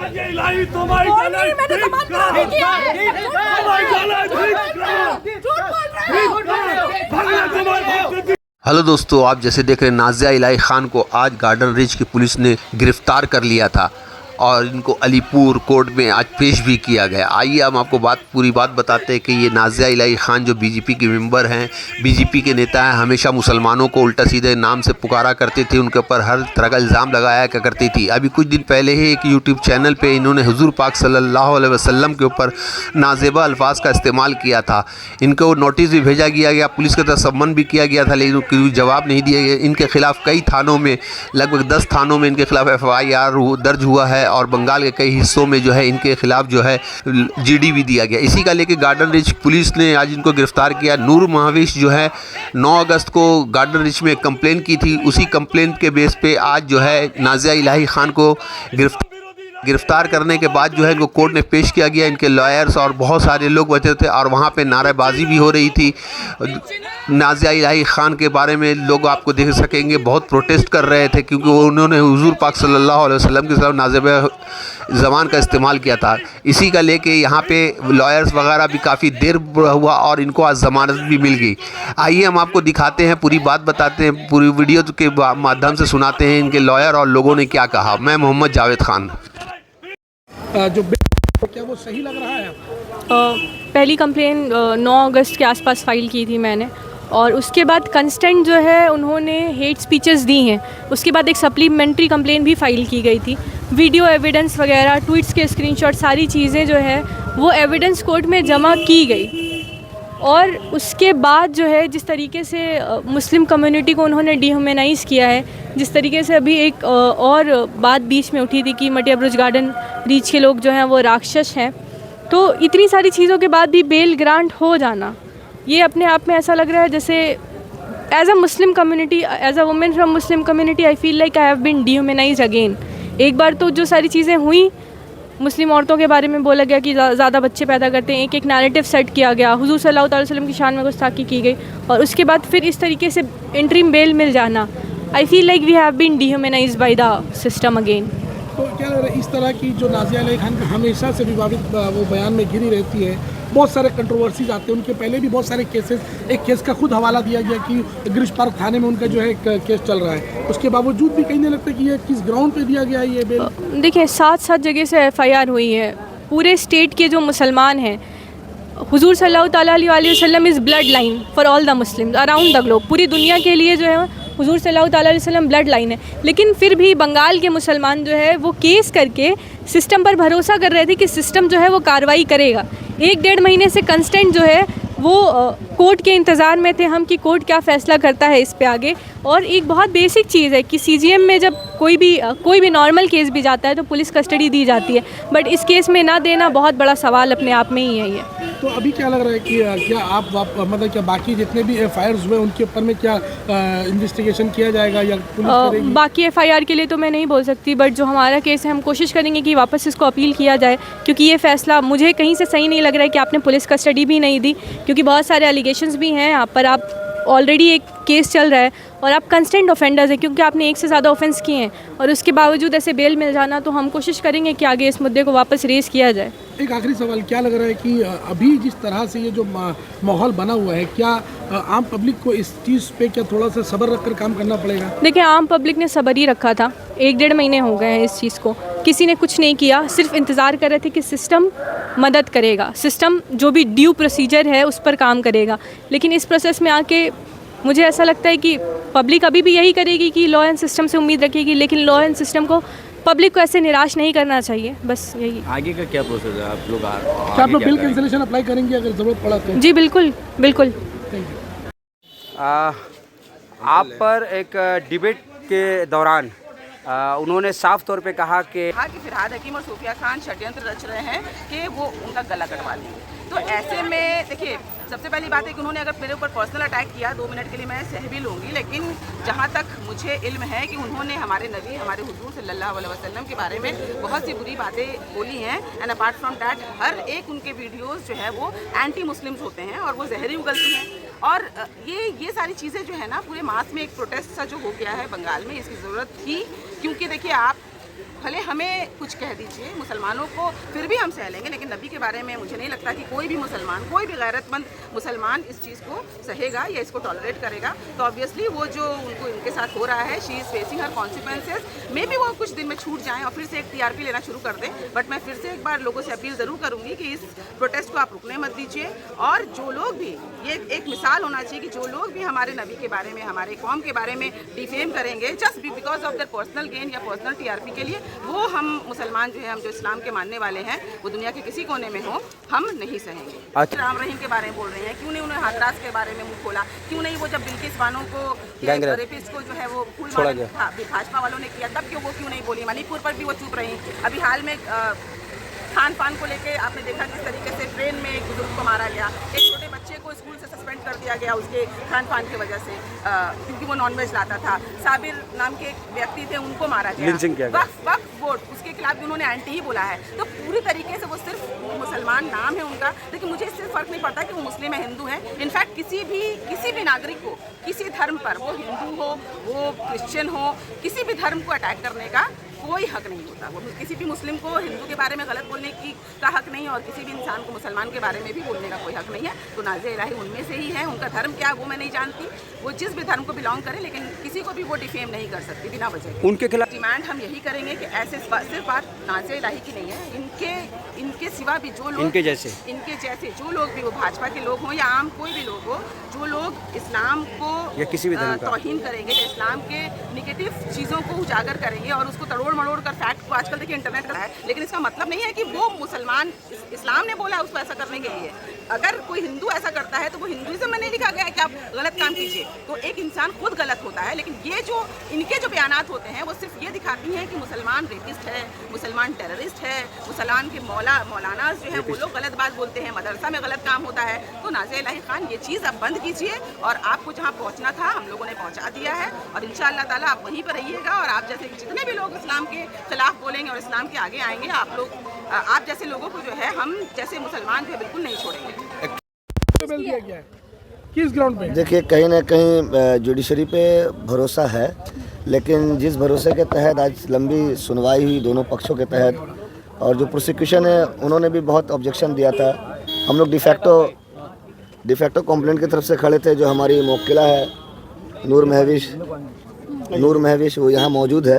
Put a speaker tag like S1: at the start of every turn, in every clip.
S1: Hello दोस्तों, आप जैसे देख रहे हैं नाज़िया इलाही खान को आज गार्डन रिच की पुलिस ने गिरफ्तार कर लिया था और इनको अलीपुर कोर्ट में आज पेश भी किया गया। आइए हम आपको पूरी बात बताते हैं कि ये नाज़िया इलाही खान जो बीजेपी के मेंबर हैं, बीजेपी के नेता हैं, हमेशा मुसलमानों को उल्टा सीधे नाम से पुकारा करती थी, उनके ऊपर हर तरह का इल्ज़ाम लगाया करती थी। अभी कुछ दिन पहले ही एक यूट्यूब चैनल पे इन्होंने हुज़ूर पाक सल्लल्लाहु अलैहि वसल्लम के ऊपर नाज़ेबा अल्फाज का इस्तेमाल किया था। इनको नोटिस भी भेजा गया, पुलिस की तरफ सम्मन भी किया गया था, लेकिन कोई जवाब नहीं दिया गया। इनके खिलाफ़ कई थानों में, लगभग 10 थानों में इनके खिलाफ़ FIR दर्ज हुआ है और बंगाल के कई हिस्सों में जो है इनके खिलाफ जो है GD भी दिया गया। इसी का लेके गार्डन रिच पुलिस ने आज इनको गिरफ्तार किया। नूर महाविश जो है 9 अगस्त को गार्डन रिच में कंप्लेंट की थी, उसी कंप्लेंट के बेस पे आज जो है नाज़िया इलाही खान को गिरफ्तार करने के बाद जो है इनको कोर्ट में पेश किया गया। इनके लॉयर्स और बहुत सारे लोग बचे थे और वहाँ पे नारेबाजी भी हो रही थी। नाज़िया इलाही खान के बारे में लोग आपको देख सकेंगे बहुत प्रोटेस्ट कर रहे थे, क्योंकि उन्होंने हुज़ूर पाक सल्लल्लाहु अलैहि वसल्लम के खिलाफ नाज़ेबा ज़बान का इस्तेमाल किया था। इसी का लेके यहाँ पे लॉयर्स वगैरह भी काफ़ी देर हुआ और इनको आज ज़मानत भी मिल गई। आइए हम आपको दिखाते हैं, पूरी बात बताते हैं, पूरी वीडियो के माध्यम से सुनाते हैं इनके लॉयर और लोगों ने क्या कहा। मैं मोहम्मद जावेद खान।
S2: जो क्या वो सही लग रहा है?
S3: पहली कंप्लेन 9 अगस्त के आसपास फ़ाइल की थी मैंने, और उसके बाद कंस्टेंट जो है उन्होंने हेट स्पीचेस दी हैं। उसके बाद एक सप्लीमेंट्री कंप्लेन भी फ़ाइल की गई थी। वीडियो एविडेंस वगैरह, ट्वीट्स के स्क्रीनशॉट, सारी चीज़ें जो है वो एविडेंस कोर्ट में जमा की गई। और उसके बाद जो है जिस तरीके से मुस्लिम कम्युनिटी को उन्होंने डिह्यूमनाइज़ किया है, जिस तरीके से अभी एक और बात बीच में उठी थी कि मटिया ब्रिज गार्डन रीच के लोग जो हैं वो राक्षस हैं, तो इतनी सारी चीज़ों के बाद भी बेल ग्रांट हो जाना, ये अपने आप में ऐसा लग रहा है जैसे as a Muslim community, as a women from Muslim community, I feel like I have been dehumanized again. एक बार तो जो सारी चीज़ें हुई, मुस्लिम औरतों के बारे में बोला गया कि ज़्यादा बच्चे पैदा करते हैं, एक नैरेटिव सेट किया गया, हुज़ूर सल्लल्लाहु अलैहि वसल्लम की शान में गुस्ताखी की गई, और उसके बाद फिर इस तरीके से इंटरिम बेल मिल जाना, I feel like we have been dehumanized by the system again.
S2: तो क्या लग रहा है इस तरह की जो नाज़िया इलाही खान हमेशा से विवादित वो बयान में घिरी रहती है, बहुत सारे कंट्रोवर्सीज आते हैं, उनके पहले भी बहुत सारे केसेस, एक केस का खुद हवाला दिया गया कि गिरीश पार्क थाने में उनका जो है एक केस चल रहा है, उसके बावजूद भी कहीं नहीं लगता कि ये किस ग्राउंड पे दिया गया है ये बेल?
S3: देखिए 7 जगह से FIR हुई है। पूरे स्टेट के जो मुसलमान हैं, हुज़ूर सल्लल्लाहु अलैहि वसल्लम is blood line for all the Muslims around the globe. पूरी दुनिया के लिए जो है हुज़ूर सल्लल्लाहु अलैहि वसल्लम ब्लड लाइन है। लेकिन फिर भी बंगाल के मुसलमान जो है वो केस करके सिस्टम पर भरोसा कर रहे थे कि सिस्टम जो है वो कार्रवाई करेगा। 1-1.5 महीने से कंस्टेंट जो है वो कोर्ट के इंतज़ार में थे हम कि कोर्ट क्या फ़ैसला करता है इस पे आगे। और एक बहुत बेसिक चीज़ है कि CGM में जब कोई भी नॉर्मल केस भी जाता है तो पुलिस कस्टडी दी जाती है, बट इस केस में ना देना बहुत बड़ा सवाल अपने आप में ही है ये।
S2: तो अभी क्या लग रहा है कि क्या आप मतलब क्या बाकी जितने भी FIRs हुए उनके ऊपर में क्या इन्वेस्टिगेशन किया जाएगा या पुलिस करेगी?
S3: बाकी FIR के लिए तो मैं नहीं बोल सकती, बट जो हमारा केस है हम कोशिश करेंगे कि वापस इसको अपील किया जाए, क्योंकि ये फ़ैसला मुझे कहीं से सही नहीं लग रहा है कि आपने पुलिस कस्टडी भी नहीं दी, क्योंकि बहुत सारे एलिगेशंस भी हैं आप पर। आप ऑलरेडी एक केस चल रहा है और आप कंस्टेंट ऑफेंडर्स हैं, क्योंकि आपने 1 से ज़्यादा ऑफेंस किए हैं, और उसके बावजूद ऐसे बेल मिल जाना, तो हम कोशिश करेंगे कि आगे इस मुद्दे को वापस रेज़ किया जाए।
S2: एक आखिरी सवाल, क्या लग रहा है कि अभी जिस तरह से ये जो माहौल बना हुआ है, क्या आम पब्लिक को इस चीज़ पे क्या थोड़ा सा सब्र रखकर काम करना पड़ेगा?
S3: देखिए आम पब्लिक ने सब्र ही रखा था, 1-1.5 महीने हो गए हैं इस चीज़ को, किसी ने कुछ नहीं किया, सिर्फ इंतज़ार कर रहे थे कि सिस्टम मदद करेगा, सिस्टम जो भी ड्यू प्रोसीजर है उस पर काम करेगा। लेकिन इस प्रोसेस में आके मुझे ऐसा लगता है कि पब्लिक अभी भी यही करेगी कि लॉ एंड सिस्टम से उम्मीद रखेगी, लेकिन लॉ एंड सिस्टम को, पब्लिक को ऐसे निराश नहीं करना चाहिए। बस यही।
S4: आगे का क्या प्रोसेस है? आप लोग
S2: क्या आप लोग बिल कैंसिलेशन अप्लाई करेंगे अगर ज़रूरत पड़ा तो?
S3: जी बिल्कुल बिल्कुल।
S4: आप पर एक डिबेट के दौरान उन्होंने साफ तौर पे कहा कि
S5: फिरहाद हकीम और सूफिया खान षड्यंत्र रच रहे हैं कि वो उनका गला कटवा लेंगे। तो ऐसे में देखिए, सबसे पहली बात है कि उन्होंने अगर मेरे ऊपर पर्सनल अटैक किया 2 मिनट के लिए मैं सह भी लूँगी, लेकिन जहाँ तक मुझे इल्म है कि उन्होंने हमारे नबी, हमारे हुजूर सल्लल्लाहु अलैहि वसल्लम के बारे में बहुत सी बुरी बातें बोली हैं। एंड अपार्ट फ्रॉम दैट हर एक उनके वीडियोज़ जो है वो एंटी मुस्लिम्स होते हैं और वो जहरी उगलती हैं। और ये सारी चीज़ें जो है ना, पूरे मास में एक प्रोटेस्ट सा जो हो गया है बंगाल में, इसकी ज़रूरत थी। क्योंकि देखिए, आप भले हमें कुछ कह दीजिए, मुसलमानों को फिर भी हम सह लेंगे, लेकिन नबी के बारे में मुझे नहीं लगता कि कोई भी मुसलमान, कोई भी गैरतमंद मुसलमान इस चीज़ को सहेगा या इसको टॉलरेट करेगा। तो ऑब्वियसली वो जो उनके साथ हो रहा है, she is facing her consequences. May be वो कुछ दिन में छूट जाएं और फिर से एक टीआरपी लेना शुरू कर दें, बट मैं फिर से एक बार लोगों से अपील ज़रूर करूँगी कि इस प्रोटेस्ट को आप रुकने मत दीजिए। और जो लोग भी, ये एक मिसाल होना चाहिए कि जो लोग भी हमारे नबी के बारे में, हमारे कौम के बारे में डिफेम करेंगे just because of their personal gain या पर्सनल टीआरपी के लिए, वो हम मुसलमान जो है, हम जो इस्लाम के मानने वाले हैं, वो दुनिया के किसी कोने में हो, हम नहीं सहेंगे।
S4: अच्छा।
S5: राम रहीम के बारे में बोल रहे हैं, क्यों नहीं उन्हें हाथरास के बारे में मुंह खोला, क्यों नहीं वो जब बिल्किस बानो को, रेपिस्ट को जो है वो फूल मारा था, भाजपा वालों ने किया, तब क्यों वो क्यों नहीं बोली? मणिपुर पर भी वो चुप रही। अभी हाल में खान पान को लेके आपने देखा किस तरीके से ट्रेन में एक बुजुर्ग को मारा गया, एक छोटे बच्चे को स्कूल से सस्पेंड कर दिया गया उसके खान पान की वजह से, क्योंकि वो नॉनवेज लाता था। साबिर नाम के एक व्यक्ति थे, उनको मारा गया। वक्फ बोर्ड, उसके खिलाफ भी उन्होंने एंटी ही बोला है। तो पूरी तरीके से वो सिर्फ मुसलमान नाम है उनका, लेकिन मुझे इससे फ़र्क नहीं पड़ता कि वो मुस्लिम है, हिंदू है। इनफैक्ट किसी भी नागरिक को किसी धर्म पर, वो हिंदू हो, वो क्रिश्चियन हो, किसी भी धर्म को अटैक करने का कोई हक नहीं होता। वो किसी भी मुस्लिम को हिंदू के बारे में गलत बोलने का हक नहीं है, और किसी भी इंसान को मुसलमान के बारे में भी बोलने का कोई हक नहीं है। तो नाज़िया इलाही उनमें से ही है। उनका धर्म क्या वो मैं नहीं जानती, वो जिस भी धर्म को बिलोंग करें, लेकिन किसी को भी वो डिफेम नहीं कर सकती बिना वजह।
S4: उनके खिलाफ
S5: डिमांड हम यही करेंगे कि ऐसे सिर्फ बात नाज़िया इलाही की नहीं है, इनके सिवा भी जो लोग, इनके जैसे जो लोग भी, वो भाजपा के लोग हों या आम कोई भी लोग हो, जो लोग इस्लाम को
S4: या किसी भी
S5: तौहीन करेंगे, या इस्लाम के निगेटिव चीज़ों को उजागर करेंगे और उसको तड़ोड़ मड़ोड़ कर फैक्ट को, आजकल देखिए इंटरनेट का है, लेकिन इसका मतलब नहीं है कि वो मुसलमान, इस्लाम ने बोला है उसको ऐसा करने के लिए। अगर कोई हिंदू ऐसा करता है तो वो हिंदुइज्म में नहीं लिखा गया है कि आप गलत काम कीजिए। तो एक इंसान खुद गलत होता है, लेकिन ये जो इनके जो बयानात होते हैं वो सिर्फ ये दिखाती हैं कि मुसलमान रेपिस्ट है, मुसलमान टेररिस्ट है, मुसलमान के मौलाना जो है वो लोग गलत बात बोलते हैं, मदरसा में गलत काम होता है। तो नाज़िया इलाही खान, ये चीज़ आप बंद कीजिए, और आपको जहाँ पहुँचना था हम लोगों ने पहुँचा दिया है, और इंशाअल्लाह ताला आप वहीं पर रहिएगा। और आप जैसे जितने भी लोग इस्लाम के खिलाफ बोलेंगे और इस्लाम के आगे आएंगे, आप जैसे लोगों को जो है, हम जैसे मुसलमान जो है बिल्कुल नहीं छोड़ेंगे।
S2: दिया गया है किस ग्राउंड पे?
S6: देखिए, कहीं ना कहीं जुडिशरी पे भरोसा है, लेकिन जिस भरोसे के तहत आज लंबी सुनवाई हुई दोनों पक्षों के तहत, और जो प्रोसिक्यूशन है उन्होंने भी बहुत ऑब्जेक्शन दिया था। हम लोग डिफेक्टो कंप्लेंट की तरफ से खड़े थे। जो हमारी मुवक्किला है नूर महविश, वो यहाँ मौजूद है,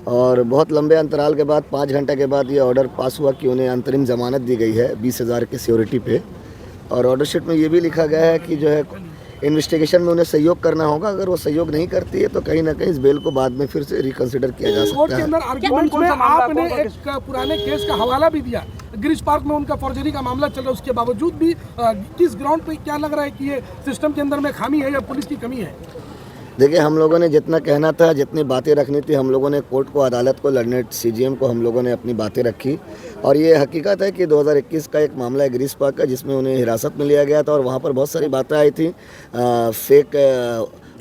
S6: और बहुत लंबे अंतराल के बाद 5 घंटे के बाद ये ऑर्डर पास हुआ कि उन्हें अंतरिम ज़मानत दी गई है 20,000 की सिक्योरिटी पे। और ऑर्डर शीट में ये भी लिखा गया है कि जो है इन्वेस्टिगेशन में उन्हें सहयोग करना होगा। अगर वो सहयोग नहीं करती है तो कहीं ना कहीं इस बेल को बाद में फिर से रिकंसिडर किया जा सकता है।
S2: कोर्ट के अंदर आर्गुमेंट में आपने एक पुराने केस का हवाला भी दिया, गिरीश पार्क में उनका फॉर्जरी का मामला चल रहा है, उसके बावजूद भी किस ग्राउंड पे, क्या लग रहा है कि ये सिस्टम के अंदर में खामी है या पुलिस की कमी है?
S6: देखिए, हम लोगों ने जितना कहना था, जितनी बातें रखनी थी, हम लोगों ने कोर्ट को, अदालत को, लड़ने सीजीएम को हम लोगों ने अपनी बातें रखी। और ये हकीकत है कि 2021 का एक मामला है गिरीश पार्क का, जिसमें उन्हें हिरासत में लिया गया था, और वहाँ पर बहुत सारी बातें आई थी। फेक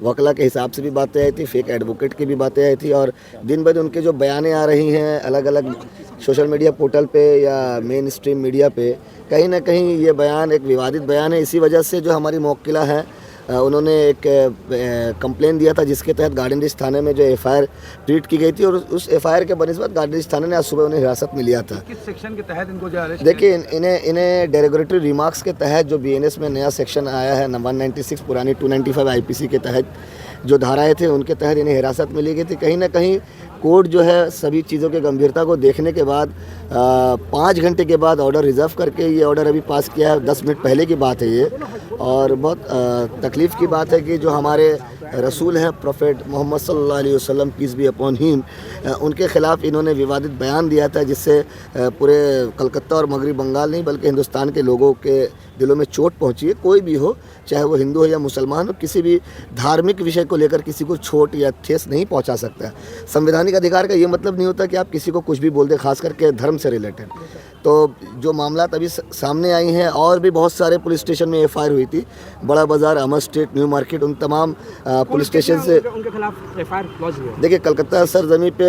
S6: वकला के हिसाब से भी बातें आई थी, फेक एडवोकेट की भी बातें आई थी, और दिन ब दिन उनके जो बयानें आ रही हैं अलग अलग सोशल मीडिया पोर्टल पे या मेन स्ट्रीम मीडिया पे, कहीं ना कहीं ये बयान एक विवादित बयान है। इसी वजह से जो हमारी मुवक्किला है उन्होंने एक कंप्लेन दिया था, जिसके तहत गार्डन रिच थाने में जो एफआईआर ट्रीट की गई थी, और उस एफआईआर के बनिस्बत गार्डन रिच थाने ने आज सुबह उन्हें हिरासत में लिया था।
S4: किस सेक्शन के तहत इनको जो अरेस्ट?
S6: देखिए, इन्हें डेरोगेटरी रिमार्क्स के तहत जो बीएनएस में नया सेक्शन आया है 196, पुरानी 295 आईपीसी के तहत जो धाराएं थे उनके तहत इन्हें हिरासत में ली गई थी। कहीं ना कहीं कोर्ट जो है सभी चीज़ों की गंभीरता को देखने के बाद 5 घंटे के बाद ऑर्डर रिजर्व करके ये ऑर्डर अभी पास किया है। 10 मिनट पहले की बात है ये, और बहुत तकलीफ़ की बात है कि जो हमारे रसूल हैं प्रोफेट मोहम्मद सल्लल्लाहु अलैहि वसल्लम पीस बी अपॉन हिम, उनके ख़िलाफ़ इन्होंने विवादित बयान दिया था, जिससे पूरे कलकत्ता और मगरबी बंगाल नहीं बल्कि हिंदुस्तान के लोगों के दिलों में चोट पहुंची है। कोई भी हो, चाहे वो हिंदू हो या मुसलमान हो, किसी भी धार्मिक विषय को लेकर किसी को चोट या ठेस नहीं पहुंचा सकता है। संवैधानिक अधिकार का ये मतलब नहीं होता कि आप किसी को कुछ भी बोल दें, खास करके धर्म से रिलेटेड। तो जो मामला अभी सामने आई हैं, और भी बहुत सारे पुलिस स्टेशन में एफआईआर हुई थी, बड़ा बाज़ार, अमर स्ट्रीट, न्यू मार्केट, उन तमाम पुलिस स्टेशन से
S4: उनके खिलाफ एफआईआर लॉन्च हुई है।
S6: देखिए, कलकत्ता सरजमी पे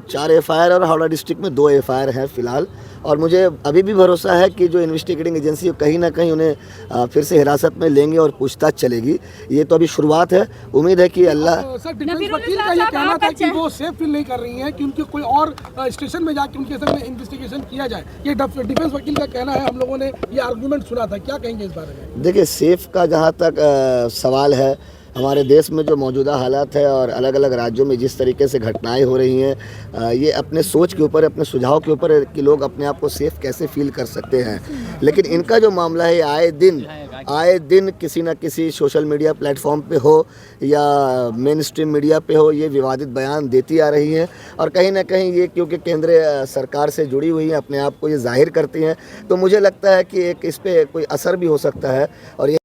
S6: 4 एफआईआर और हावड़ा डिस्ट्रिक्ट में 2 एफआईआर हैं फ़िलहाल। और मुझे अभी भी भरोसा है कि जो इन्वेस्टिगेटिंग एजेंसी कहीं ना कहीं उन्हें फिर से हिरासत में लेंगे और पूछताछ चलेगी। ये तो अभी शुरुआत है। उम्मीद है कि अल्लाह
S2: सर डिफेंस वकील का ये कहना था कि वो सेफ फील नहीं कर रही हैं कि उनके कोई और स्टेशन में जाके उनके संग में इन्वेस्टिगेशन किया जाए। ये डिफेंस वकील का कहना है, हम लोगों ने ये आर्गूमेंट सुना था, क्या कहेंगे इस बारे में?
S6: देखिए, सेफ का जहाँ तक सवाल है, हमारे देश में जो मौजूदा हालात है और अलग अलग राज्यों में जिस तरीके से घटनाएं हो रही हैं, ये अपने सोच के ऊपर, अपने सुझाव के ऊपर है कि लोग अपने आप को सेफ कैसे फील कर सकते हैं। लेकिन इनका जो मामला है, आए दिन किसी न किसी सोशल मीडिया प्लेटफॉर्म पे हो या मेन स्ट्रीम मीडिया पे हो, ये विवादित बयान देती आ रही हैं। और कहीं ना कहीं ये क्योंकि केंद्रीय सरकार से जुड़ी हुई हैं, अपने आप को ये जाहिर करती हैं, तो मुझे लगता है कि एक इस पर कोई असर भी हो सकता है। और ये